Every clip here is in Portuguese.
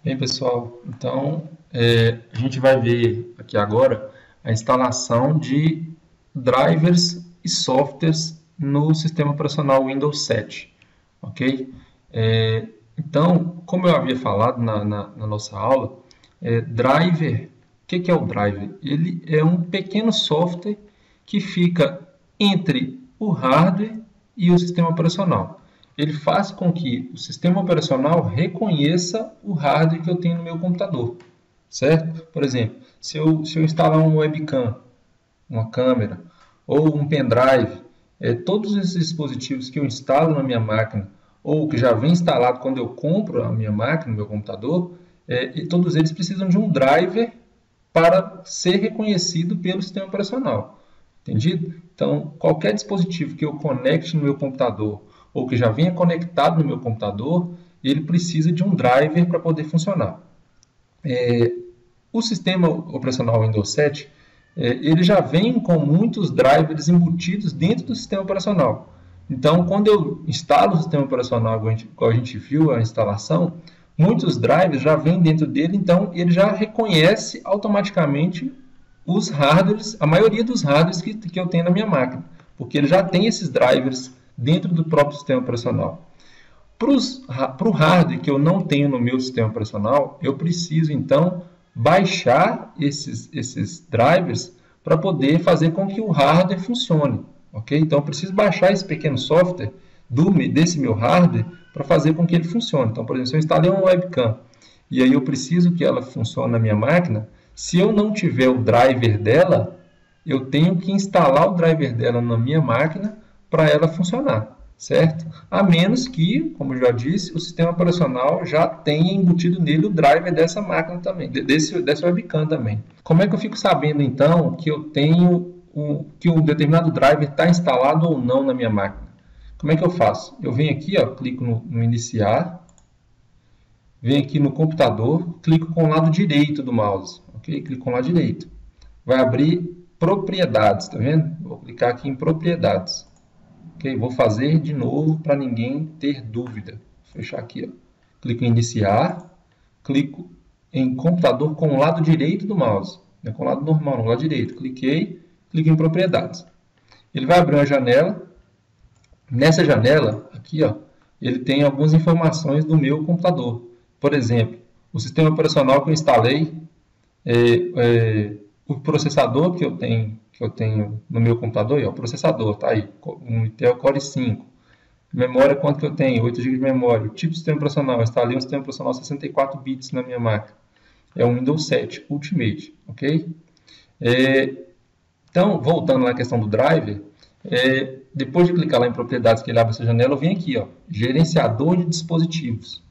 Bem, pessoal, então a gente vai ver aqui agora a instalação de drivers e softwares no sistema operacional Windows 7, ok? Então, como eu havia falado na nossa aula, driver, o que é o driver? Ele é um pequeno software que fica entre o hardware e o sistema operacional. Ele faz com que o sistema operacional reconheça o hardware que eu tenho no meu computador, certo? Por exemplo, se eu instalar um webcam, uma câmera ou um pendrive, todos esses dispositivos que eu instalo na minha máquina ou que já vem instalado quando eu compro a minha máquina, o meu computador, e todos eles precisam de um driver para ser reconhecido pelo sistema operacional. Entendido? Então, qualquer dispositivo que eu conecte no meu computador ou que já venha conectado no meu computador, ele precisa de um driver para poder funcionar. O sistema operacional Windows 7, ele já vem com muitos drivers embutidos dentro do sistema operacional. Então, quando eu instalo o sistema operacional, igual a gente viu a instalação, muitos drivers já vêm dentro dele, então ele já reconhece automaticamente os hardwares, a maioria dos hardwares que eu tenho na minha máquina, porque ele já tem esses drivers dentro do próprio sistema operacional. Para o hardware que eu não tenho no meu sistema operacional, eu preciso então baixar esses drivers para poder fazer com que o hardware funcione. Ok? Então eu preciso baixar esse pequeno software desse meu hardware para fazer com que ele funcione. Então, por exemplo, se eu instalei uma webcam e aí eu preciso que ela funcione na minha máquina, se eu não tiver o driver dela, eu tenho que instalar o driver dela na minha máquina para ela funcionar, certo? A menos que, como eu já disse, o sistema operacional já tenha embutido nele o driver dessa máquina também, dessa webcam também. Como é que eu fico sabendo então que eu tenho que um determinado driver está instalado ou não na minha máquina? Como é que eu faço? Eu venho aqui, ó, clico no iniciar, venho aqui no computador, clico com o lado direito do mouse, ok? Clico com o lado direito. Vai abrir propriedades, tá vendo? Vou clicar aqui em propriedades. Ok? Vou fazer de novo para ninguém ter dúvida. Vou fechar aqui, ó. Clico em iniciar, clico em computador com o lado direito do mouse, não é com o lado normal, no lado direito. Cliquei, clico em propriedades. Ele vai abrir uma janela. Nessa janela, aqui, ó, ele tem algumas informações do meu computador. Por exemplo, o sistema operacional que eu instalei, o processador que eu tenho no meu computador, o processador, tá aí, um Intel Core 5. Memória, quanto que eu tenho? 8 GB de memória. O tipo de sistema operacional, eu instalei um sistema operacional 64 bits na minha máquina. É um Windows 7 Ultimate, ok? Então, voltando à questão do driver, depois de clicar lá em propriedades que ele abre essa janela, eu venho aqui, ó, gerenciador de dispositivos,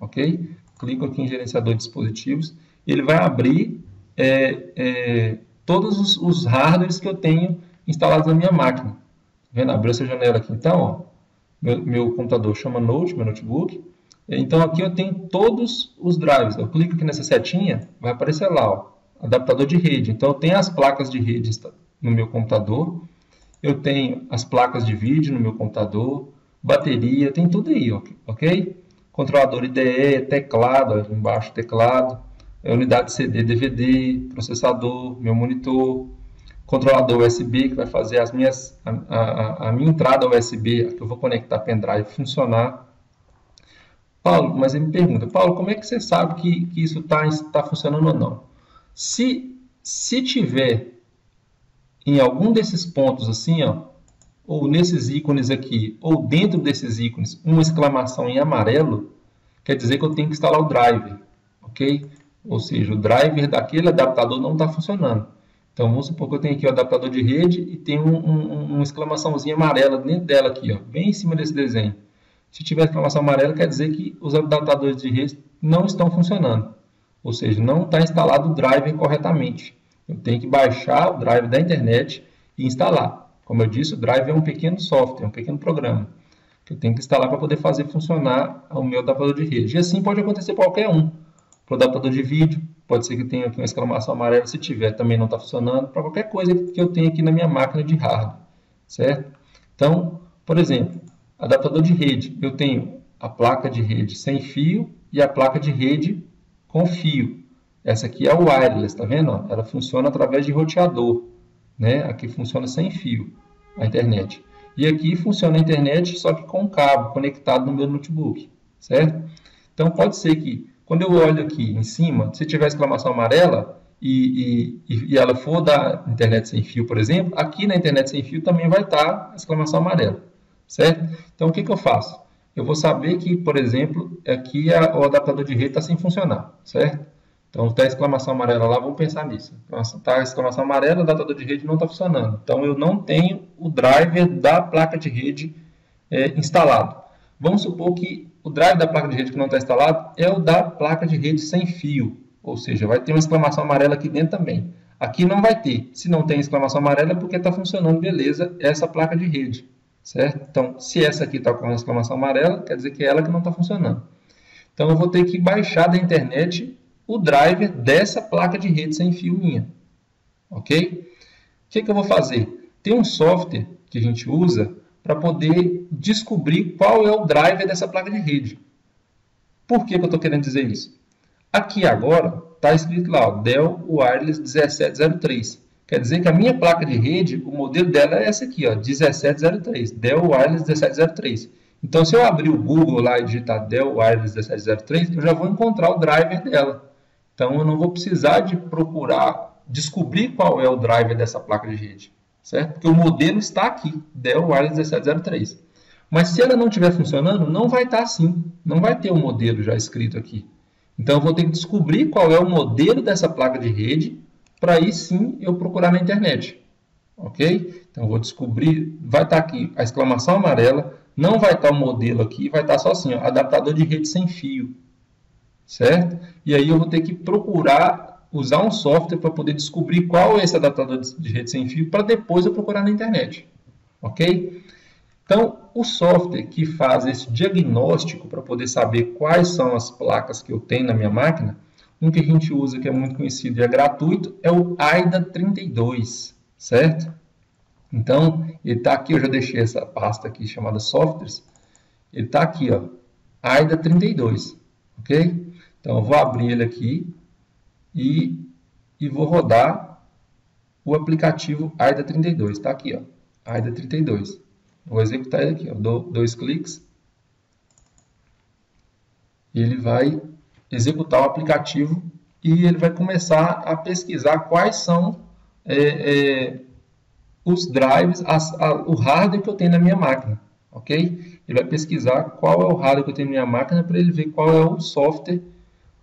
ok? Clico aqui em gerenciador de dispositivos, ele vai abrir todos os hardwares que eu tenho instalados na minha máquina. Tá vendo? Abriu essa janela aqui, então, ó, meu computador chama Note, meu notebook. Então aqui eu tenho todos os drivers. Eu clico aqui nessa setinha, vai aparecer lá, ó, adaptador de rede. Então eu tenho as placas de rede no meu computador. Eu tenho as placas de vídeo no meu computador, bateria, tem tudo aí, ok? Controlador IDE, teclado, ó, embaixo teclado, unidade CD, DVD, processador, meu monitor, controlador USB que vai fazer a minha entrada USB, que eu vou conectar pendrive, funcionar. Paulo, mas ele me pergunta, Paulo, como é que você sabe que isso está funcionando ou não? Se tiver em algum desses pontos assim, ó, ou nesses ícones aqui, ou dentro desses ícones, uma exclamação em amarelo, quer dizer que eu tenho que instalar o driver, ok? Ou seja, o driver daquele adaptador não está funcionando. Então, vamos supor que eu tenho aqui o adaptador de rede e tem uma exclamaçãozinha amarela dentro dela aqui, ó, bem em cima desse desenho. Se tiver exclamação amarela, quer dizer que os adaptadores de rede não estão funcionando. Ou seja, não está instalado o driver corretamente. Eu tenho que baixar o driver da internet e instalar. Como eu disse, o driver é um pequeno software, um pequeno programa que eu tenho que instalar para poder fazer funcionar o meu adaptador de rede. E assim pode acontecer para qualquer um. Para o adaptador de vídeo, pode ser que tenha aqui uma exclamação amarela, se tiver também não está funcionando, para qualquer coisa que eu tenha aqui na minha máquina de hardware, certo? Então, por exemplo, adaptador de rede, eu tenho a placa de rede sem fio e a placa de rede com fio. Essa aqui é o wireless, tá vendo? Ela funciona através de roteador, né? Aqui funciona sem fio, a internet. E aqui funciona a internet só que com cabo conectado no meu notebook, certo? Então pode ser que quando eu olho aqui em cima, se tiver exclamação amarela e ela for da internet sem fio, por exemplo, aqui na internet sem fio também vai estar a exclamação amarela, certo? Então o que eu faço? Eu vou saber que, por exemplo, aqui o adaptador de rede está sem funcionar, certo? Então está a exclamação amarela lá, vamos pensar nisso. Está a exclamação amarela, o adaptador de rede não está funcionando. Então eu não tenho o driver da placa de rede instalado. Vamos supor que o driver da placa de rede que não está instalado é o da placa de rede sem fio. Ou seja, vai ter uma exclamação amarela aqui dentro também. Aqui não vai ter. Se não tem exclamação amarela é porque está funcionando, beleza, essa placa de rede. Certo? Então, se essa aqui está com a exclamação amarela, quer dizer que é ela que não está funcionando. Então, eu vou ter que baixar da internet o driver dessa placa de rede sem fio minha. Ok? O que eu vou fazer? Tem um software que a gente usa para poder descobrir qual é o driver dessa placa de rede. Por que eu estou querendo dizer isso? Aqui agora está escrito lá, ó, Dell Wireless 1703. Quer dizer que a minha placa de rede, o modelo dela é essa aqui, ó, 1703, Dell Wireless 1703. Então, se eu abrir o Google lá e digitar Dell Wireless 1703, eu já vou encontrar o driver dela. Então, eu não vou precisar de procurar, descobrir qual é o driver dessa placa de rede, certo? Porque o modelo está aqui, Dell Wireless 1703. Mas se ela não estiver funcionando, não vai estar assim, não vai ter o modelo já escrito aqui. Então, eu vou ter que descobrir qual é o modelo dessa placa de rede, para aí sim eu procurar na internet. Ok? Então, eu vou descobrir, vai estar aqui a exclamação amarela, não vai estar o modelo aqui, vai estar só assim, ó, adaptador de rede sem fio. Certo? E aí eu vou ter que procurar, usar um software para poder descobrir qual é esse adaptador de rede sem fio, para depois eu procurar na internet. Ok? Então, o software que faz esse diagnóstico para poder saber quais são as placas que eu tenho na minha máquina, um que a gente usa que é muito conhecido e é gratuito, é o AIDA32, certo? Então, ele está aqui, eu já deixei essa pasta aqui chamada softwares, ele está aqui, ó, AIDA32, ok? Então, eu vou abrir ele aqui e vou rodar o aplicativo AIDA32, está aqui, ó, AIDA32. Vou executar ele aqui, ó, dou 2 cliques e ele vai executar o aplicativo e ele vai começar a pesquisar quais são os drivers, o hardware que eu tenho na minha máquina, ok? Ele vai pesquisar qual é o hardware que eu tenho na minha máquina para ele ver qual é o software,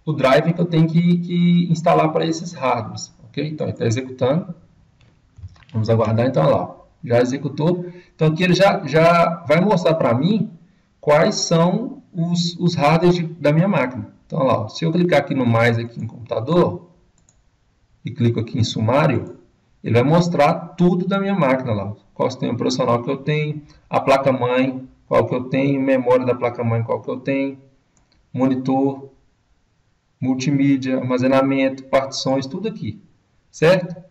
o driver que eu tenho que instalar para esses hardwares, ok? Então, ele está executando. Vamos aguardar, então, lá. Já executou. Então, aqui ele já vai mostrar para mim quais são os hardwares da minha máquina. Então, lá, se eu clicar aqui no mais aqui em computador e clico aqui em sumário, ele vai mostrar tudo da minha máquina lá. Qual sistema operacional que eu tenho, a placa-mãe, qual que eu tenho, memória da placa-mãe, qual que eu tenho, monitor, multimídia, armazenamento, partições, tudo aqui, certo?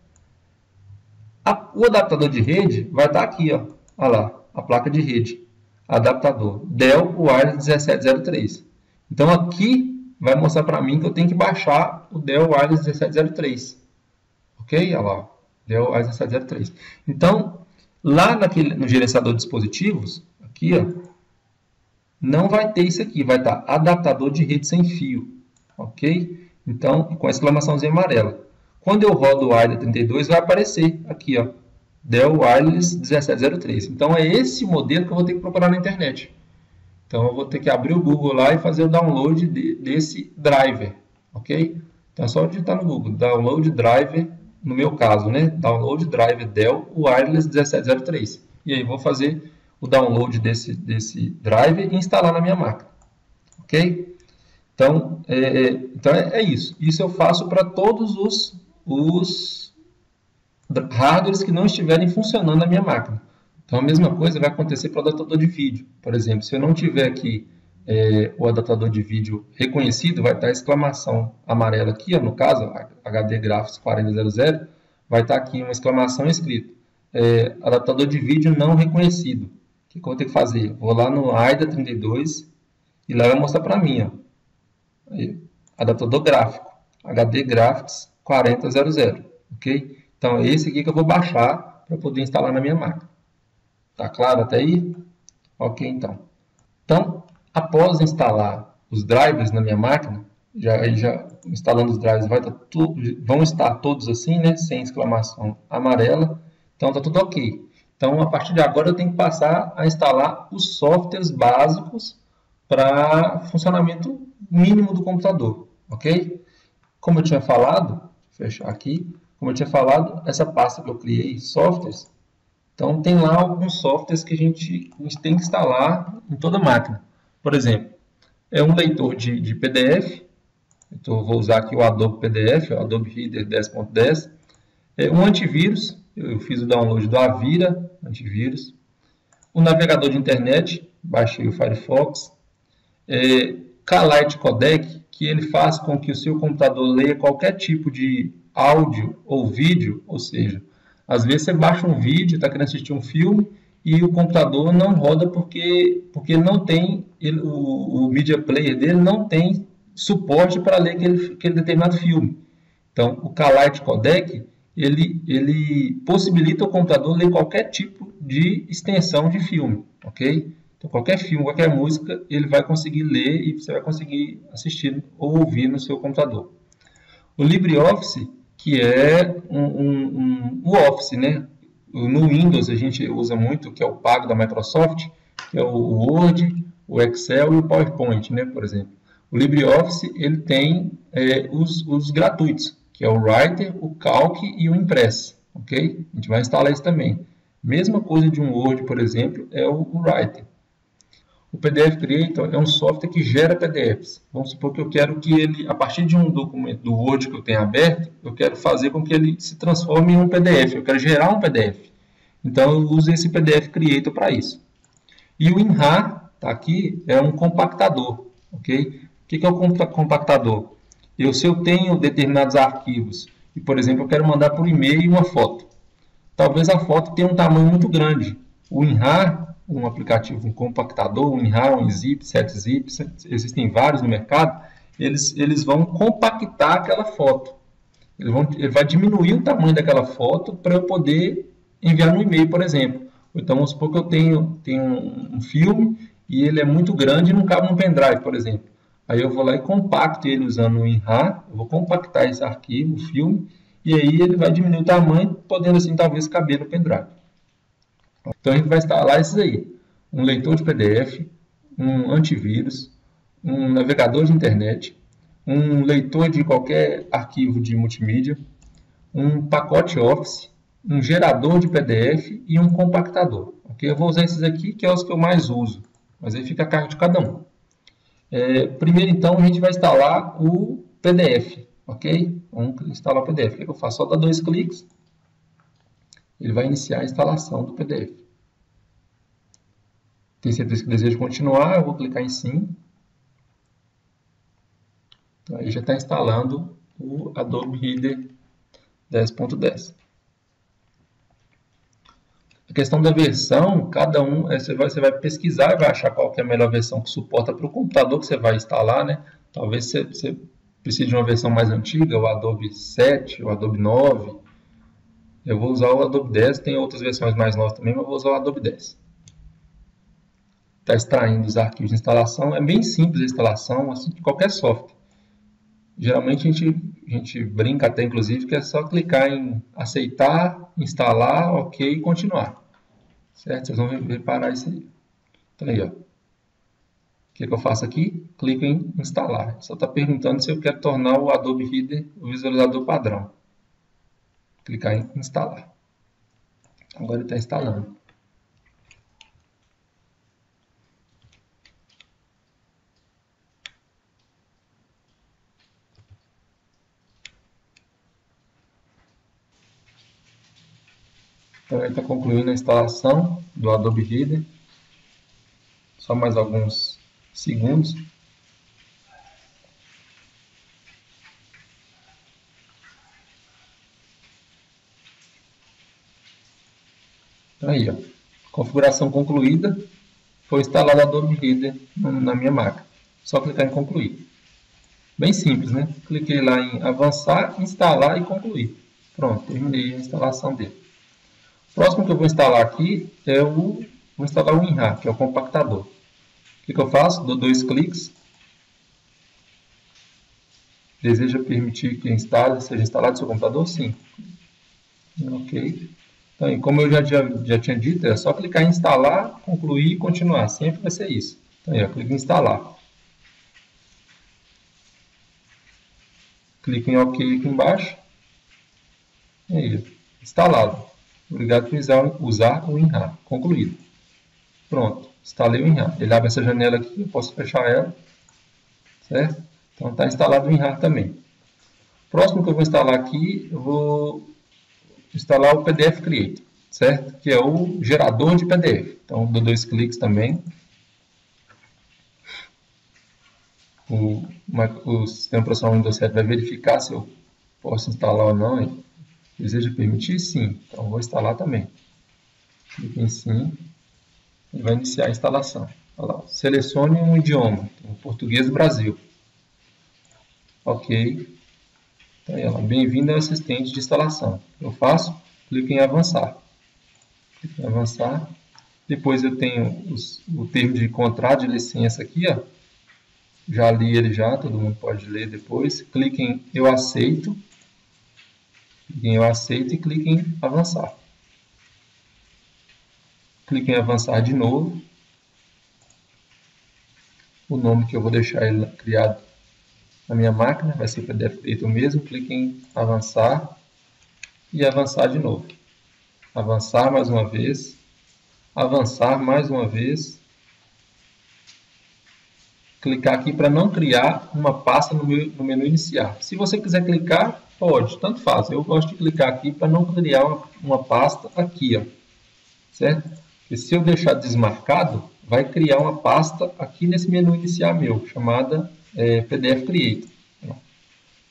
O adaptador de rede vai estar aqui, ó. Olha lá, a placa de rede, adaptador, Dell Wireless 1703. Então aqui vai mostrar para mim que eu tenho que baixar o Dell Wireless 1703. Ok? Olha lá, Dell Wireless 1703. Então, lá no gerenciador de dispositivos, aqui, ó, não vai ter isso aqui, vai estar adaptador de rede sem fio. Ok? Então, com a exclamaçãozinha amarela. Quando eu rodo o AIDA32, vai aparecer aqui, ó, Dell Wireless 1703. Então, é esse modelo que eu vou ter que procurar na internet. Então, eu vou ter que abrir o Google lá e fazer o download desse driver, ok? Então, é só digitar no Google, download driver, no meu caso, né? Download driver Dell Wireless 1703. E aí, vou fazer o download desse driver e instalar na minha máquina, ok? Então, é isso. Isso eu faço para todos os hardwares que não estiverem funcionando na minha máquina. Então, a mesma coisa vai acontecer para o adaptador de vídeo. Por exemplo, se eu não tiver aqui o adaptador de vídeo reconhecido, vai estar a exclamação amarela aqui, ó, no caso, HD Graphics 4000, vai estar aqui uma exclamação escrito, adaptador de vídeo não reconhecido. O que eu vou ter que fazer? Vou lá no AIDA32 e lá vai mostrar para mim, ó. Aí, adaptador gráfico, HD Graphics 4000, ok? Então é esse aqui que eu vou baixar para poder instalar na minha máquina. Tá claro até aí? Ok, então. Então, após instalar os drivers na minha máquina, já instalando os drivers, vão estar todos assim, né? Sem exclamação amarela. Então, está tudo ok. Então, a partir de agora, eu tenho que passar a instalar os softwares básicos para funcionamento mínimo do computador, ok? Como eu tinha falado, vou fechar aqui, como eu tinha falado, essa pasta que eu criei, softwares, então tem lá alguns softwares que a gente tem que instalar em toda máquina. Por exemplo, é um leitor de PDF, então vou usar aqui o Adobe PDF, o Adobe Reader 10.10, um antivírus, eu fiz o download do Avira, antivírus, um navegador de internet, baixei o Firefox, K-Lite Codec, que ele faz com que o seu computador leia qualquer tipo de áudio ou vídeo, ou seja, às vezes você baixa um vídeo, está querendo assistir um filme e o computador não roda porque ele não tem, o media player dele não tem suporte para ler aquele determinado filme. Então, o K-Lite Codec, ele possibilita o computador ler qualquer tipo de extensão de filme, ok? Então, qualquer filme, qualquer música, ele vai conseguir ler e você vai conseguir assistir ou ouvir no seu computador. O LibreOffice, que é um Office, né? No Windows a gente usa muito, que é o pago da Microsoft, que é o Word, o Excel e o PowerPoint, né? Por exemplo. O LibreOffice ele tem os gratuitos, que é o Writer, o Calc e o Impress, ok? A gente vai instalar isso também. Mesma coisa de um Word, por exemplo, é o Writer. O PDF Creator é um software que gera PDFs. Vamos supor que eu quero que ele, a partir de um documento do Word que eu tenho aberto, eu quero fazer com que ele se transforme em um PDF. Eu quero gerar um PDF. Então eu uso esse PDF Creator para isso. E o WinRAR, tá aqui, é um compactador, ok? O que é o compactador? Se eu tenho determinados arquivos e, por exemplo, eu quero mandar por e-mail uma foto. Talvez a foto tenha um tamanho muito grande. O WinRAR, um aplicativo, um compactador, um WinRAR, um Zip, 7-Zip, existem vários no mercado, eles vão compactar aquela foto. Ele vai diminuir o tamanho daquela foto para eu poder enviar no e-mail, por exemplo. Então, vamos supor que eu tenho um filme e ele é muito grande e não cabe no pendrive, por exemplo. Aí eu vou lá e compacto ele usando o WinRAR, eu vou compactar esse arquivo, o filme, e aí ele vai diminuir o tamanho, podendo assim talvez caber no pendrive. Então a gente vai instalar esses aí, um leitor de PDF, um antivírus, um navegador de internet, um leitor de qualquer arquivo de multimídia, um pacote Office, um gerador de PDF e um compactador. Okay? Eu vou usar esses aqui que é os que eu mais uso, mas aí fica a cargo de cada um. Primeiro então a gente vai instalar o PDF, ok? Vamos instalar o PDF. O que eu faço? Só dá 2 cliques, ele vai iniciar a instalação do PDF. Tem certeza que deseja continuar? Eu vou clicar em sim. Então, aí já está instalando o Adobe Reader 10.10. A questão da versão, cada um, você vai pesquisar e vai achar qual que é a melhor versão que suporta para o computador que você vai instalar, né? Talvez você precise de uma versão mais antiga, o Adobe 7, o Adobe 9. Eu vou usar o Adobe 10, tem outras versões mais novas também, mas eu vou usar o Adobe 10. Está extraindo os arquivos de instalação, é bem simples a instalação, assim, de qualquer software. Geralmente a gente brinca até, inclusive, que é só clicar em aceitar, instalar, ok e continuar. Certo? Vocês vão reparar isso aí. Então aí, ó. O que eu faço aqui? Clico em instalar. Só está perguntando se eu quero tornar o Adobe Reader o visualizador padrão. Clicar em instalar. Agora ele está instalando. Então ele está concluindo a instalação do Adobe Reader. Só mais alguns segundos. Então aí, ó, configuração concluída. Foi instalado o Adobe Reader na minha máquina. Só clicar em concluir. Bem simples, né? Cliquei lá em avançar, instalar e concluir. Pronto, terminei a instalação dele. O próximo que eu vou instalar aqui vou instalar o WinRAR, que é o compactador. O que eu faço? Dou 2 cliques. Deseja permitir que seja instalado no seu computador? Sim. Ok. Então, como eu já tinha dito, é só clicar em instalar, concluir e continuar. Sempre vai ser isso. Então, eu clico em instalar. Clico em OK aqui embaixo. E aí, instalado. Obrigado por usar o WinRAR. Concluído. Pronto, instalei o WinRAR. Ele abre essa janela aqui, eu posso fechar ela. Certo? Então está instalado o WinRAR também. Próximo que eu vou instalar aqui, eu vou instalar o PDF Creator, certo? Que é o gerador de PDF. Então dou 2 cliques também. O sistema operacional Windows 7 vai verificar se eu posso instalar ou não. Deseja permitir? Sim. Então vou instalar também. Clique em sim. Ele vai iniciar a instalação. Olha lá. Selecione um idioma. O português do Brasil. Ok. Então, bem-vindo ao assistente de instalação. Eu faço, clico em avançar. Clico em avançar. Depois eu tenho o termo de contrato de licença aqui, ó. Já li ele já, todo mundo pode ler depois. Clique em eu aceito. Clique em eu aceito e clique em avançar. Clique em avançar de novo. O nome que eu vou deixar ele criado na minha máquina vai ser PDF Creator mesmo. Clique em avançar e avançar de novo. Avançar mais uma vez. Avançar mais uma vez. Clicar aqui para não criar uma pasta no menu iniciar. Se você quiser clicar, pode, tanto faz. Eu gosto de clicar aqui para não criar uma pasta aqui, ó, certo? Porque se eu deixar desmarcado, vai criar uma pasta aqui nesse menu iniciar meu, chamada PDF Creator.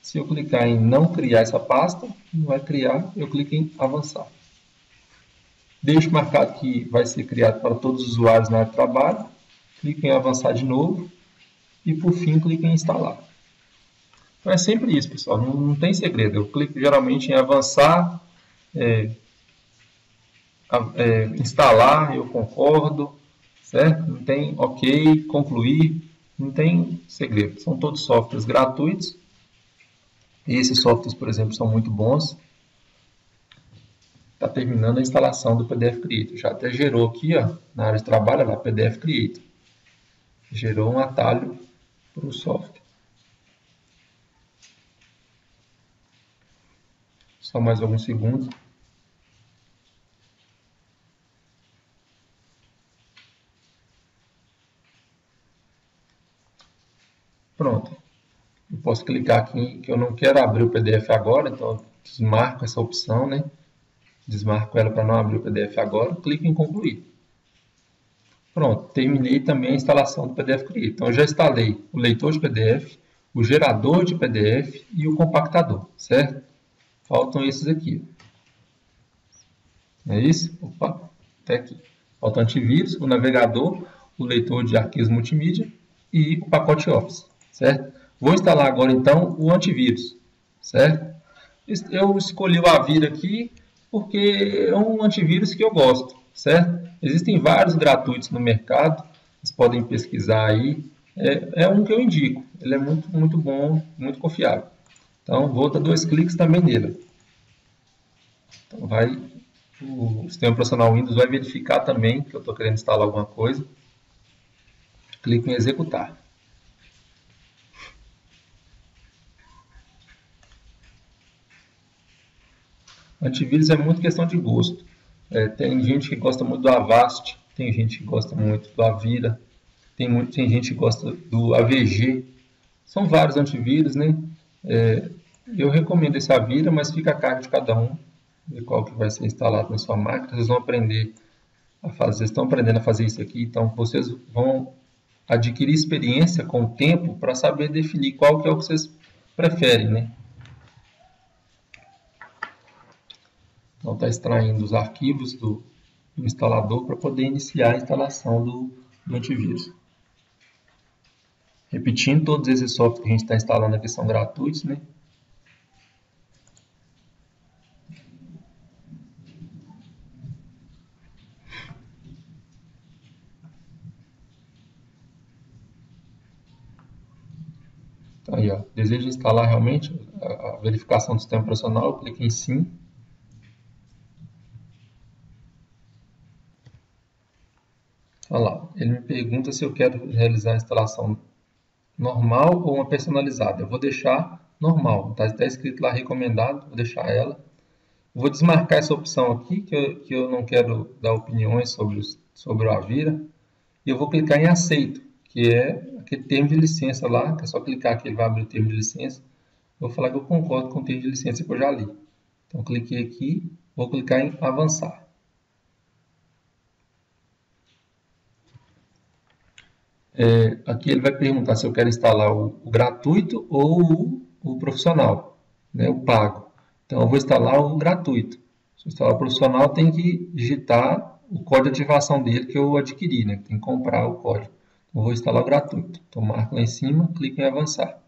Se eu clicar em não criar essa pasta, não vai criar, eu clico em avançar. Deixo marcado que vai ser criado para todos os usuários na área de trabalho. Clico em avançar de novo. E por fim, clique em instalar. Então é sempre isso, pessoal. Não tem segredo. Eu clico geralmente em avançar, instalar, eu concordo, certo? Não tem OK, concluir, não tem segredo. São todos softwares gratuitos. E esses softwares, por exemplo, são muito bons. Está terminando a instalação do PDF Creator. Já até gerou aqui, ó, na área de trabalho, lá, PDF Creator. Gerou um atalho para o software. Só mais alguns segundos. Pronto. Eu posso clicar aqui que eu não quero abrir o PDF agora, então eu desmarco essa opção, né? Desmarco ela para não abrir o PDF agora. Clico em concluir. Pronto, terminei também a instalação do PDF Creator. Então eu já instalei o leitor de PDF, o gerador de PDF e o compactador, certo? Faltam esses aqui. É isso? Opa, até aqui. Falta o antivírus, o navegador, o leitor de arquivos multimídia e o pacote Office, certo? Vou instalar agora então o antivírus, certo? Eu escolhi o Avira aqui porque é um antivírus que eu gosto, certo? Existem vários gratuitos no mercado, vocês podem pesquisar aí. É um que eu indico, ele é muito bom, muito confiável. Então vou dar 2 cliques também nele. Então o sistema operacional Windows vai verificar também que eu estou querendo instalar alguma coisa. Clique em executar. Antivírus é muito questão de gosto. Tem gente que gosta muito do Avast, tem gente que gosta muito do Avira, tem gente que gosta do AVG. São vários antivírus, né? Eu recomendo esse Avira, mas fica a cargo de cada um, ver qual que vai ser instalado na sua máquina. Vocês vão aprender a fazer, vocês estão aprendendo a fazer isso aqui, então vocês vão adquirir experiência com o tempo para saber definir qual que é o que vocês preferem, né? Então está extraindo os arquivos do instalador para poder iniciar a instalação do antivírus. Repetindo, todos esses softwares que a gente está instalando aqui são gratuitos, né? Então, aí, ó, deseja instalar realmente a verificação do sistema operacional, eu clico em sim. Olha lá, ele me pergunta se eu quero realizar a instalação normal ou uma personalizada. Eu vou deixar normal, está escrito lá recomendado, vou deixar ela. Vou desmarcar essa opção aqui, que eu não quero dar opiniões sobre o Avira. E eu vou clicar em aceito, que é aquele termo de licença lá, que é só clicar aqui, ele vai abrir o termo de licença. Vou falar que eu concordo com o termo de licença que eu já li. Então, cliquei aqui, vou clicar em avançar. Aqui ele vai perguntar se eu quero instalar o gratuito ou o profissional, né, o pago. Então, eu vou instalar o gratuito. Se eu instalar o profissional, tem que digitar o código de ativação dele que eu adquiri, né? Tem que comprar o código. Então, eu vou instalar o gratuito. Então, marco lá em cima, clico em avançar.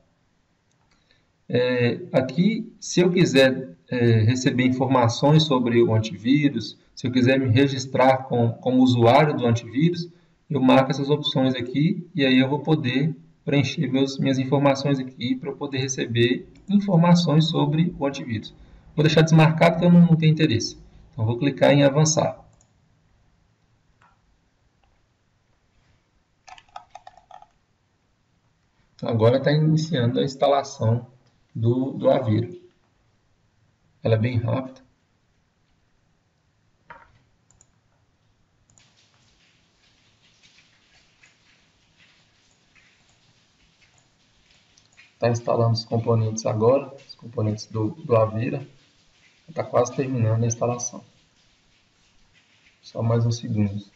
Aqui, se eu quiser receber informações sobre o antivírus, se eu quiser me registrar como usuário do antivírus, eu marco essas opções aqui e aí eu vou poder preencher minhas informações aqui para eu poder receber informações sobre o antivírus. Vou deixar desmarcado porque eu não tenho interesse. Então, vou clicar em avançar. Então, agora está iniciando a instalação do Avira. Ela é bem rápida. Está instalando os componentes agora, os componentes do Avira. Está quase terminando a instalação. Só mais uns segundos.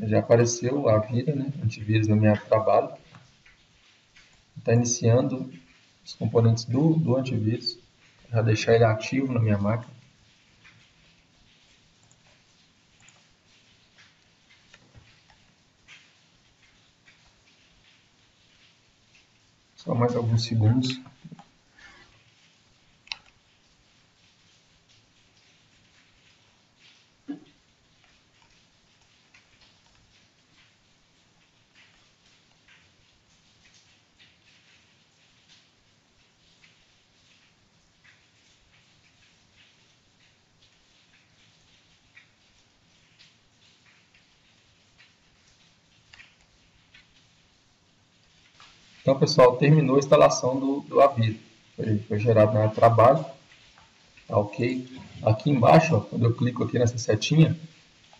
Já apareceu o Avira, né? Antivírus no meu trabalho. Está iniciando os componentes do antivírus. Já deixar ele ativo na minha máquina. Só mais alguns segundos. Então, pessoal, terminou a instalação do Avira. Foi gerado na área de trabalho. Tá ok. Aqui embaixo, ó, quando eu clico aqui nessa setinha,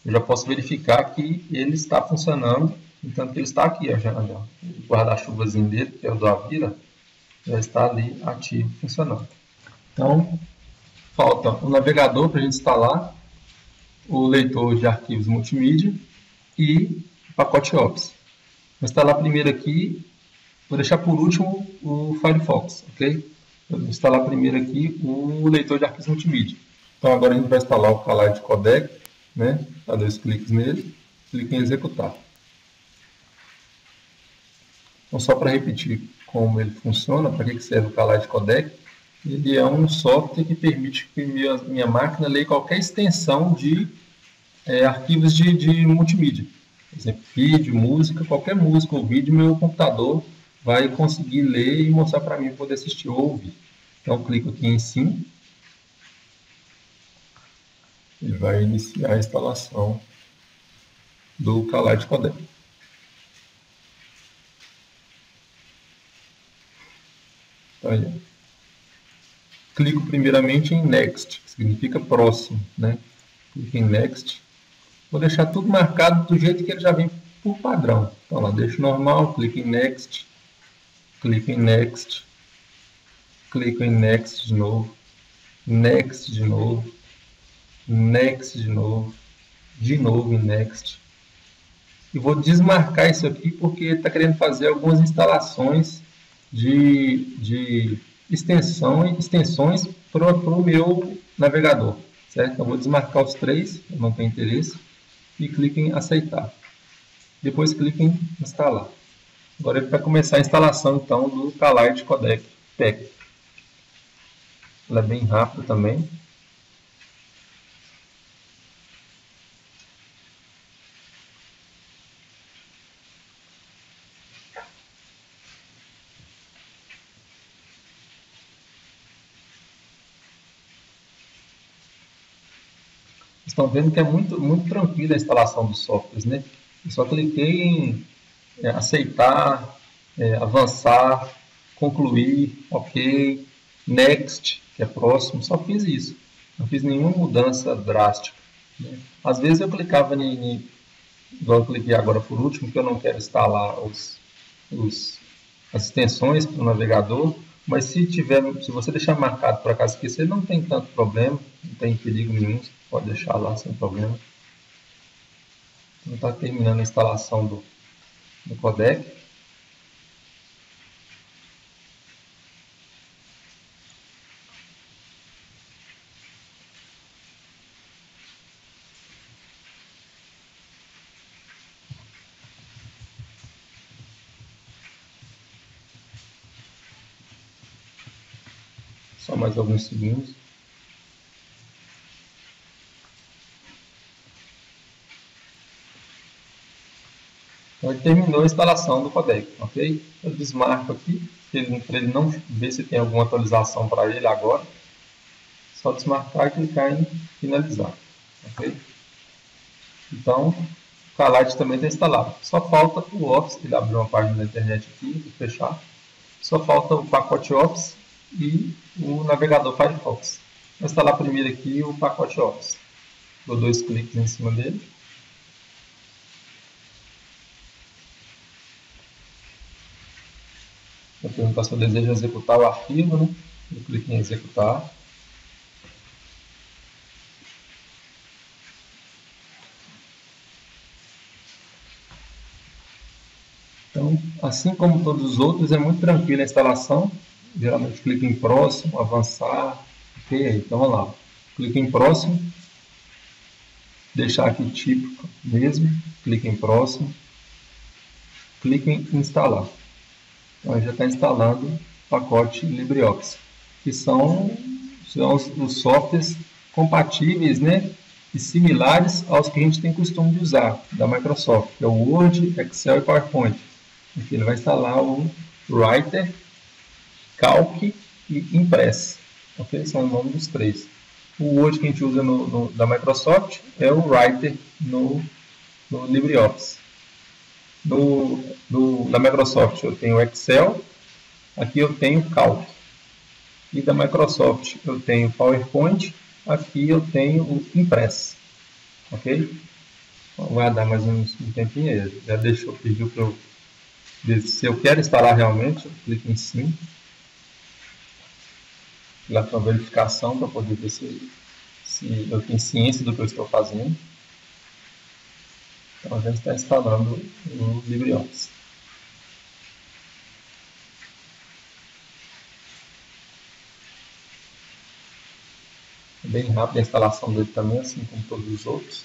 eu já posso verificar que ele está funcionando. Então, que ele está aqui, ó, o guarda-chuvazinho dele, que é o do Avira, já está ali ativo, funcionando. Então, falta o navegador para a gente instalar, o leitor de arquivos multimídia e o pacote Office. Vou instalar primeiro aqui. Vou deixar por último o Firefox, ok? Vou instalar primeiro aqui o leitor de arquivos multimídia. Então agora a gente vai instalar o Kaleid Codec, né? Dá 2 cliques nele, clique em executar. Então só para repetir como ele funciona, para que serve o Kaleid Codec, ele é um software que permite que minha máquina leia qualquer extensão de arquivos de multimídia. Por exemplo, vídeo, música, qualquer música ou vídeo, meu computador vai conseguir ler e mostrar para mim poder assistir ou ouvir. Então, clico aqui em sim. Ele vai iniciar a instalação do Kaleid Codec. Então, aí, clico primeiramente em Next, que significa próximo, né? Clico em Next. Vou deixar tudo marcado do jeito que ele já vem por padrão. Então, lá, deixo normal, clico em Next. Clico em Next, clico em Next de novo, Next de novo, Next de novo em Next. E vou desmarcar isso aqui porque ele está querendo fazer algumas instalações de extensões para o meu navegador, certo? Então, vou desmarcar os 3, eu não tenho interesse, e clico em aceitar. Depois clique em instalar. Agora ele vai começar a instalação então do CalArts Codec Pack. Ela é bem rápida também. Estão vendo que é muito tranquila a instalação dos softwares, né? Eu só cliquei em aceitar, avançar, concluir, ok, next, que é próximo, só fiz isso. Não fiz nenhuma mudança drástica, né? Às vezes eu clicava igual eu cliquei agora por último, que eu não quero instalar as extensões para o navegador, mas se você deixar marcado por acaso esquecer, não tem tanto problema, não tem perigo nenhum, você pode deixar lá sem problema. Então está terminando a instalação do codec. Só mais alguns segundos. Então ele terminou a instalação do codec, ok? Eu desmarco aqui, para ele não ver se tem alguma atualização para ele agora. Só desmarcar e clicar em finalizar, ok? Então, o CalArts também está instalado. Só falta o Office, ele abriu uma página na internet aqui, vou fechar. Só falta o pacote Office e o navegador Firefox. Vou instalar primeiro aqui o pacote Office. Dou 2 cliques em cima dele. Vou perguntar se eu desejo executar o arquivo, né? Eu clico em executar. Então, assim como todos os outros, é muito tranquila a instalação. Geralmente clico em próximo, avançar. Ok, então vamos lá. Clico em próximo. Deixar aqui típico mesmo. Clique em próximo. Clique em instalar. Então já está instalando o pacote LibreOffice, que são os softwares compatíveis, né, e similares aos que a gente tem costume de usar da Microsoft, que é o Word, Excel e PowerPoint. Aqui ele vai instalar o Writer, Calc e Impress. Okay? São os nomes dos três. O Word que a gente usa da Microsoft é o Writer no LibreOffice. Da Microsoft eu tenho o Excel, aqui eu tenho o Calc. E da Microsoft eu tenho o PowerPoint, aqui eu tenho o Impress. Ok? Vou aguardar mais um tempinho aí. Já deixou, pediu para eu ver se eu quero instalar realmente, eu clico em sim. Lá para verificação, para poder ver se eu tenho ciência do que eu estou fazendo. Então a gente está instalando o LibreOffice. É bem rápida a instalação dele também, assim como todos os outros.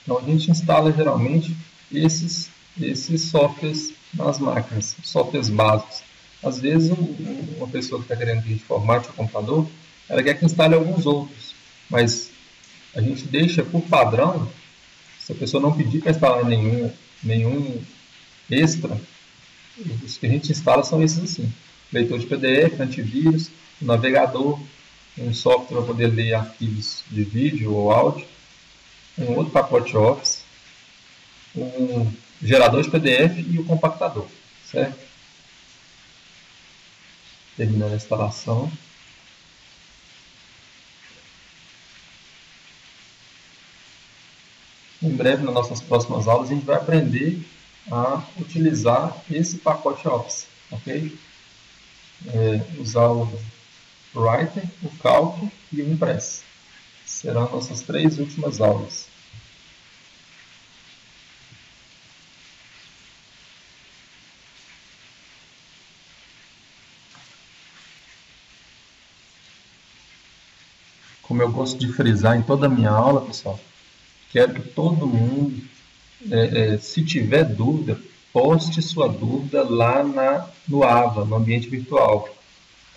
Então a gente instala geralmente esses softwares nas máquinas, softwares básicos. Às vezes uma pessoa que está querendo que a gente formate o computador, ela quer que instale alguns outros, mas a gente deixa por padrão, se a pessoa não pedir para instalar nenhum extra, os que a gente instala são esses assim: leitor de PDF, antivírus, navegador, um software para poder ler arquivos de vídeo ou áudio, um outro pacote Office, um gerador de PDF e o compactador, certo? Terminando a instalação. Em breve, nas nossas próximas aulas, a gente vai aprender a utilizar esse pacote Office, ok? Usar o Writer, o Calc e o Impress. Serão nossas 3 últimas aulas. como eu gosto de frisar em toda a minha aula, pessoal, quero que todo mundo, se tiver dúvida, poste sua dúvida lá no AVA, no ambiente virtual.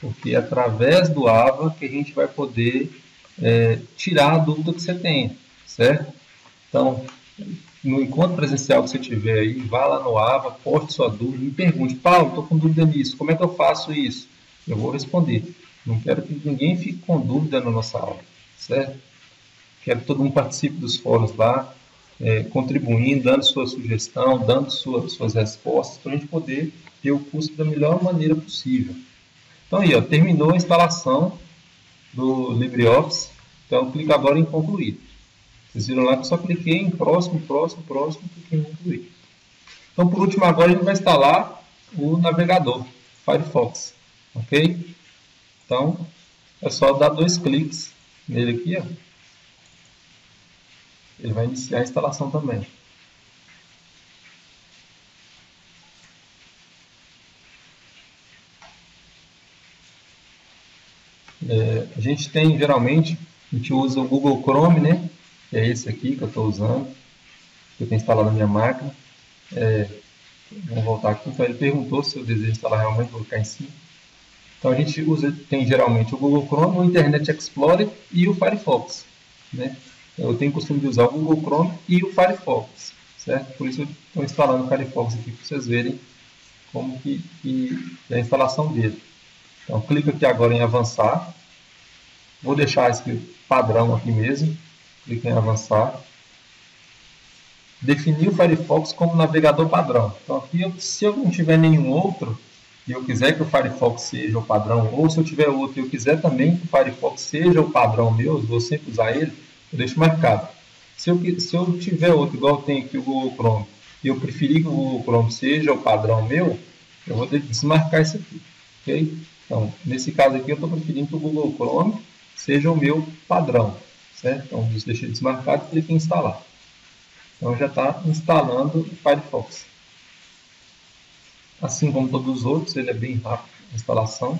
Porque é através do AVA que a gente vai poder tirar a dúvida que você tenha, certo? Então, no encontro presencial que você tiver aí, vá lá no AVA, poste sua dúvida, me pergunte, Paulo, estou com dúvida nisso, como é que eu faço isso? Eu vou responder. Não quero que ninguém fique com dúvida na nossa aula, certo? Quero que todo mundo participe dos fóruns lá, contribuindo, dando sua sugestão, dando suas respostas, para a gente poder ter o curso da melhor maneira possível. Então aí, ó, terminou a instalação do LibreOffice, então clica agora em concluir. Vocês viram lá que eu só cliquei em próximo, cliquei em concluir. Então, por último, agora a gente vai instalar o navegador, Firefox, ok? Então, é só dar 2 cliques nele aqui, ó. Ele vai iniciar a instalação também. A gente tem, geralmente, a gente usa o Google Chrome, né? Que é esse aqui que eu estou usando, que eu tenho instalado na minha máquina. Vamos voltar aqui. Então, ele perguntou se eu desejo instalar realmente, vou clicar em cima. Então, a gente tem geralmente o Google Chrome, o Internet Explorer e o Firefox, né? Eu tenho o costume de usar o Google Chrome e o Firefox, certo? Por isso eu estou instalando o Firefox aqui para vocês verem como que é a instalação dele. Então, clica aqui agora em avançar. Vou deixar esse padrão aqui mesmo. Clica em avançar. Definir o Firefox como navegador padrão. Então, aqui, se eu não tiver nenhum outro, e eu quiser que o Firefox seja o padrão, ou se eu tiver outro e eu quiser também que o Firefox seja o padrão meu, eu vou sempre usar ele, eu deixo marcado. Se eu tiver outro, igual eu tenho aqui o Google Chrome, e eu preferir que o Google Chrome seja o padrão meu, eu vou desmarcar isso aqui. Ok? Então, nesse caso aqui, eu estou preferindo que o Google Chrome seja o meu padrão. Certo? Então, deixei desmarcado e clique em instalar. Então, já está instalando o Firefox. Assim como todos os outros, ele é bem rápido a instalação.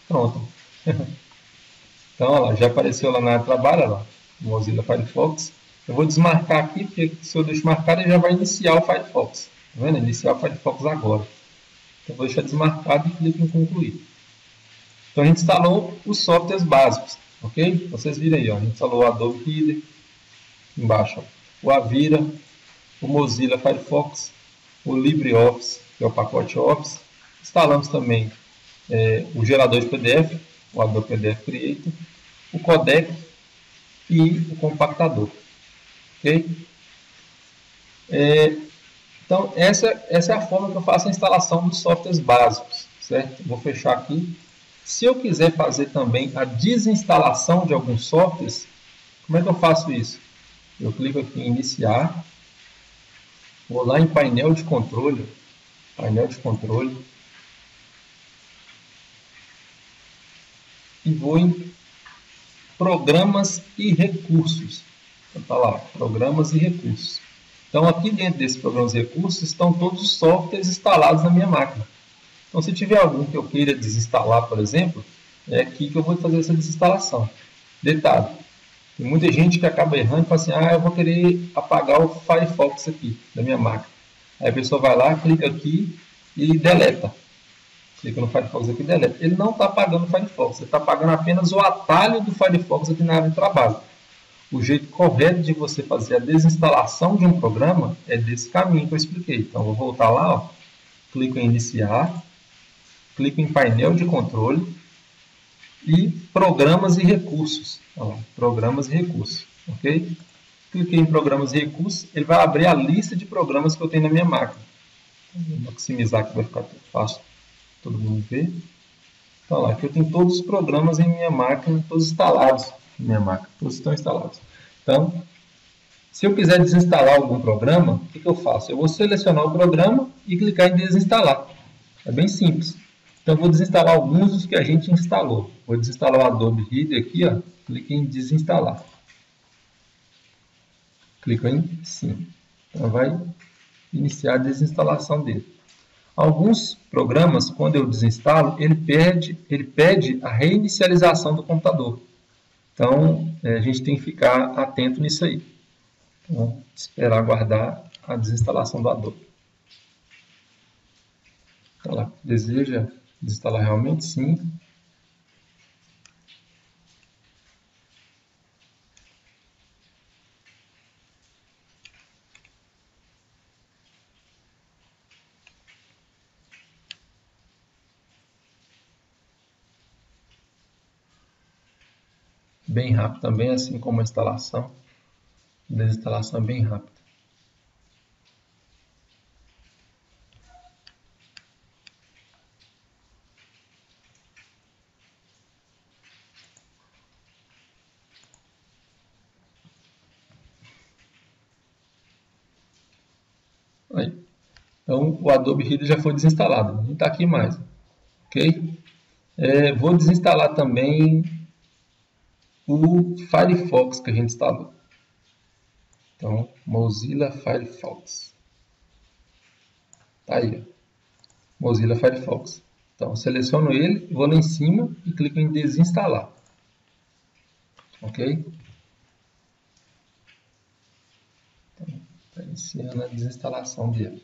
Pronto. Então, olha lá, já apareceu lá na área de trabalho, olha lá, Mozilla Firefox. Eu vou desmarcar aqui, porque se eu deixo marcado, ele já vai iniciar o Firefox. Tá vendo? Iniciar o Firefox agora. Então, vou deixar desmarcado e clico em concluir. Então, a gente instalou os softwares básicos, ok? Vocês viram aí, ó, a gente instalou o Adobe Reader, embaixo, ó, o Avira, o Mozilla Firefox, o LibreOffice, que é o pacote Office. Instalamos também o gerador de PDF, o Adobe PDF Creator, o codec e o compactador, ok? Então, essa é a forma que eu faço a instalação dos softwares básicos, certo? Vou fechar aqui. Se eu quiser fazer também a desinstalação de alguns softwares, como é que eu faço isso? Eu clico aqui em iniciar, vou lá em painel de controle, e vou em programas e recursos. Então, tá lá, programas e recursos. Então, aqui dentro desses programas e recursos estão todos os softwares instalados na minha máquina. Então, se tiver algum que eu queira desinstalar, por exemplo, é aqui que eu vou fazer essa desinstalação. Detalhe, tem muita gente que acaba errando e fala assim, eu vou querer apagar o Firefox aqui da minha máquina. Aí a pessoa vai lá, clica aqui e deleta. Clica no Firefox aqui e deleta. Ele não está apagando o Firefox, ele está apagando apenas o atalho do Firefox aqui na área de trabalho. O jeito correto de você fazer a desinstalação de um programa é desse caminho que eu expliquei. Então, eu vou voltar lá, ó, clico em iniciar, clico em painel de controle e programas e recursos. Olha lá, programas e recursos, ok? Cliquei em programas e recursos, ele vai abrir a lista de programas que eu tenho na minha máquina. Vou maximizar aqui, vai ficar fácil todo mundo ver. Então, lá, aqui eu tenho todos os programas em minha máquina, todos instalados na minha máquina, todos estão instalados. Então, se eu quiser desinstalar algum programa, o que eu faço? Eu vou selecionar o programa e clicar em desinstalar. É bem simples. Então, eu vou desinstalar alguns dos que a gente instalou. Vou desinstalar o Adobe Reader aqui, ó, clique em desinstalar. Clico em sim. Então, vai iniciar a desinstalação dele. Alguns programas, quando eu desinstalo, ele pede a reinicialização do computador. Então, a gente tem que ficar atento nisso aí. Então, esperar aguardar a desinstalação do Adobe. Ela deseja desinstalar realmente? Sim. Bem rápido também, assim como a instalação. A desinstalação é bem rápida. Aí. Então, o Adobe Reader já foi desinstalado, não está aqui mais. Ok? Vou desinstalar também o Firefox que a gente instalou. Então, Mozilla Firefox. Tá aí, ó. Mozilla Firefox. Então, seleciono ele, vou lá em cima e clico em desinstalar. Ok? Então, está iniciando a desinstalação dele.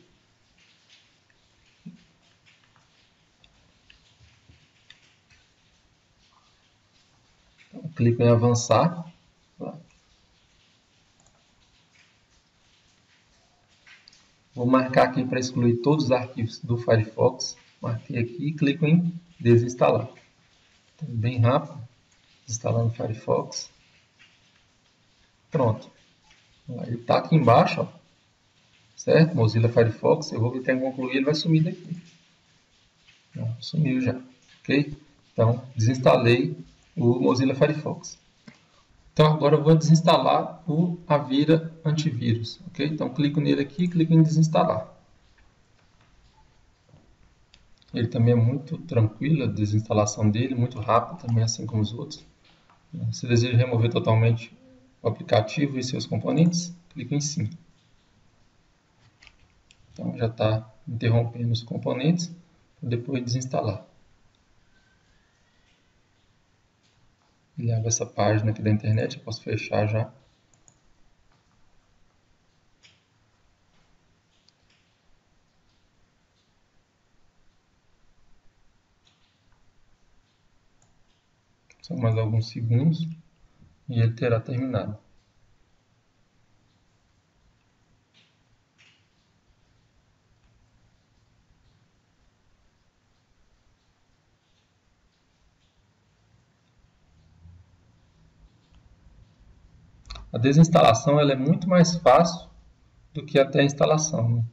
Então, clico em avançar. Vou marcar aqui para excluir todos os arquivos do Firefox. Marquei aqui e clico em desinstalar. Então, bem rápido. Instalando o Firefox. Pronto. Ele está aqui embaixo, ó, certo? Mozilla Firefox. Eu vou clicar em concluir, ele vai sumir daqui. Sumiu já. Ok? Então, desinstalei o Mozilla Firefox. Então, agora eu vou desinstalar o Avira Antivírus. Ok? Então, clico nele aqui e clico em desinstalar. Ele também é muito tranquilo, a desinstalação dele, muito rápido também, assim como os outros. Se deseja remover totalmente o aplicativo e seus componentes, clique em sim. Então já está interrompendo os componentes para depois desinstalar. Ele abre essa página aqui da internet, eu posso fechar já. Só mais alguns segundos e ele terá terminado. A desinstalação ela é muito mais fácil do que até a instalação, né?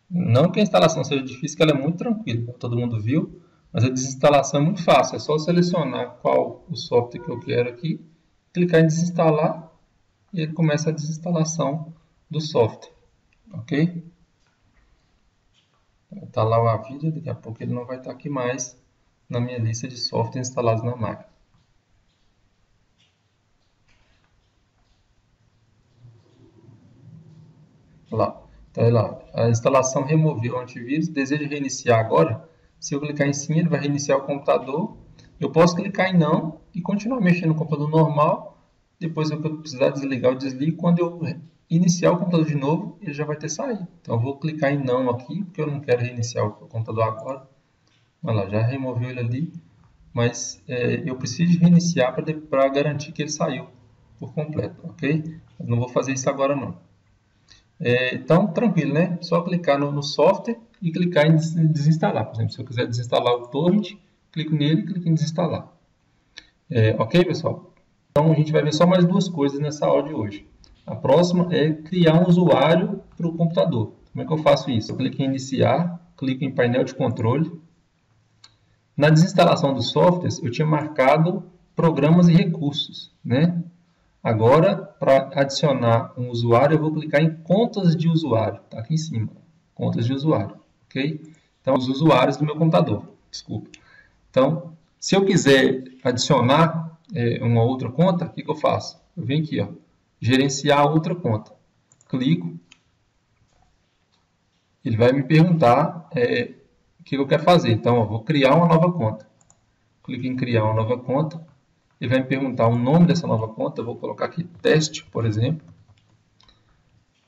Não que a instalação seja difícil, que ela é muito tranquila, todo mundo viu, mas a desinstalação é muito fácil. É só selecionar qual o software que eu quero aqui, clicar em desinstalar e ele começa a desinstalação do software. Ok? Está lá o Avira, daqui a pouco ele não vai estar aqui mais na minha lista de softwares instalados na máquina. Lá. Então, lá, a instalação removeu o antivírus. Deseja reiniciar agora? Se eu clicar em sim, ele vai reiniciar o computador. Eu posso clicar em não e continuar mexendo no computador normal. Depois, se eu precisar desligar, eu desligo. Quando eu iniciar o computador de novo, ele já vai ter saído. Então, eu vou clicar em não aqui, porque eu não quero reiniciar o computador agora. Olha lá, já removeu ele ali. Mas eu preciso reiniciar para garantir que ele saiu por completo, ok? Eu não vou fazer isso agora não. Então, tranquilo, né? Só clicar no software e clicar em desinstalar. Por exemplo, se eu quiser desinstalar o torrent, clico nele e clico em desinstalar. Ok, pessoal? Então, a gente vai ver só mais duas coisas nessa aula de hoje. A próxima é criar um usuário para o computador. Como é que eu faço isso? Eu clico em iniciar, clico em painel de controle. Na desinstalação dos softwares, eu tinha marcado programas e recursos, né? Agora, para adicionar um usuário, eu vou clicar em contas de usuário. Está aqui em cima, contas de usuário, ok? Então, os usuários do meu computador, desculpa. Então, se eu quiser adicionar uma outra conta, o que eu faço? Eu venho aqui, ó, gerenciar outra conta. Clico. Ele vai me perguntar o que eu quero fazer. Então, eu vou criar uma nova conta. Clico em criar uma nova conta. ele vai me perguntar o nome dessa nova conta. Eu vou colocar aqui teste, por exemplo.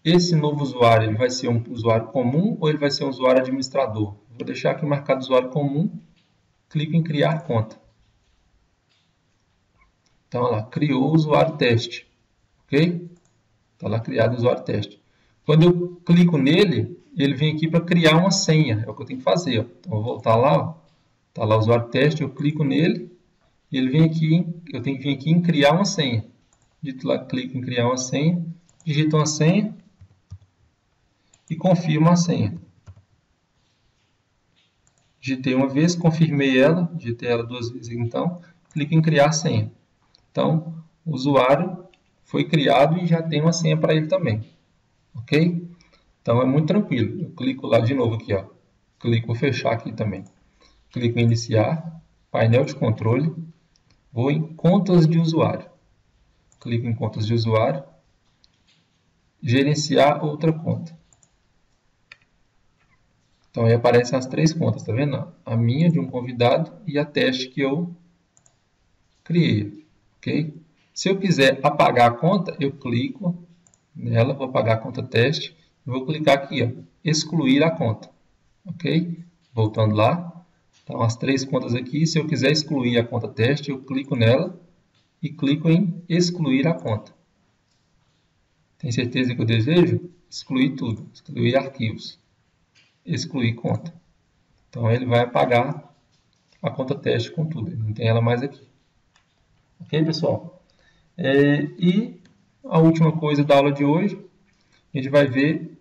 Esse novo usuário, ele vai ser um usuário comum ou ele vai ser um usuário administrador? Vou deixar aqui marcado usuário comum, clico em criar conta. Então, olha lá, criou o usuário teste, ok? Está lá criado o usuário teste. Quando eu clico nele, ele vem aqui para criar uma senha, é o que eu tenho que fazer. Ó. Então, eu vou voltar lá, está lá o usuário teste, eu clico nele, e ele vem aqui, eu tenho que vir aqui em criar uma senha. Digito lá, clico em criar uma senha, digito uma senha e confirmo a senha. Digitei uma vez, confirmei ela, digitei ela 2 vezes, então, clico em criar senha. Então, o usuário foi criado e já tem uma senha para ele também. Ok? Então, é muito tranquilo. Eu clico lá de novo aqui, ó. Clico, vou fechar aqui também. Clico em iniciar, painel de controle, vou em contas de usuário. Clico em contas de usuário, gerenciar outra conta. Então, aí aparecem as 3 contas, tá vendo? A minha, de um convidado, e a teste que eu criei. Ok? Se eu quiser apagar a conta, eu clico nela, vou apagar a conta teste, e vou clicar aqui, ó, excluir a conta. Ok? Voltando lá. Então, as 3 contas aqui, se eu quiser excluir a conta teste, eu clico nela e clico em excluir a conta. Tem certeza que eu desejo? Excluir tudo, excluir arquivos, excluir conta. Então, ele vai apagar a conta teste com tudo, ele não tem ela mais aqui. Ok, pessoal? E a última coisa da aula de hoje, a gente vai ver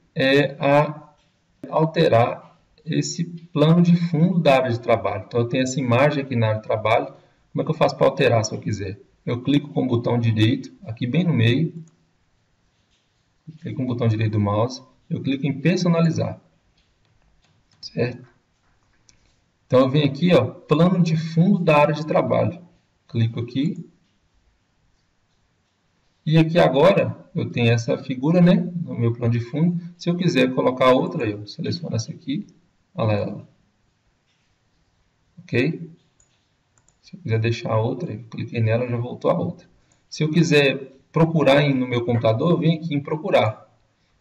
alterar esse plano de fundo da área de trabalho. Então, eu tenho essa imagem aqui na área de trabalho. Como é que eu faço para alterar, se eu quiser? Eu clico com o botão direito, aqui bem no meio. Clico com o botão direito do mouse. Eu clico em personalizar. Certo? Então, eu venho aqui, ó, plano de fundo da área de trabalho. Clico aqui. E aqui agora, eu tenho essa figura, né, no meu plano de fundo. Se eu quiser colocar outra, eu seleciono essa aqui. Olha ela. Ok? Se eu quiser deixar outra, eu cliquei nela e já voltou a outra. Se eu quiser procurar no meu computador, eu venho aqui em procurar.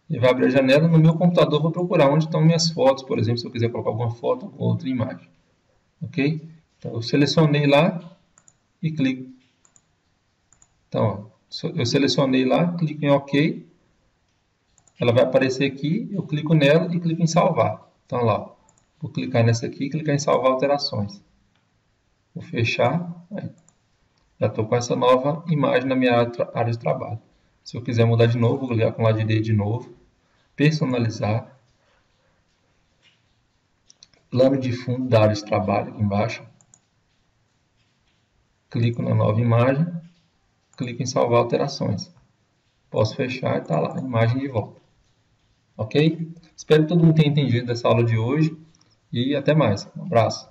Ele vai abrir a janela, no meu computador eu vou procurar onde estão minhas fotos, por exemplo, se eu quiser colocar alguma foto ou outra imagem. Ok? Então, eu selecionei lá e clico. Então, ó, eu selecionei lá, clico em OK. Ela vai aparecer aqui, eu clico nela e clico em salvar. Então, lá, vou clicar nessa aqui e clicar em salvar alterações. Vou fechar. Aí. Já estou com essa nova imagem na minha área de trabalho. Se eu quiser mudar de novo, vou clicar com o lado direito de novo. Personalizar. Plano de fundo da área de trabalho aqui embaixo. Clico na nova imagem. Clico em salvar alterações. Posso fechar e está lá a imagem de volta. Ok? Espero que todo mundo tenha entendido dessa aula de hoje. E até mais. Um abraço.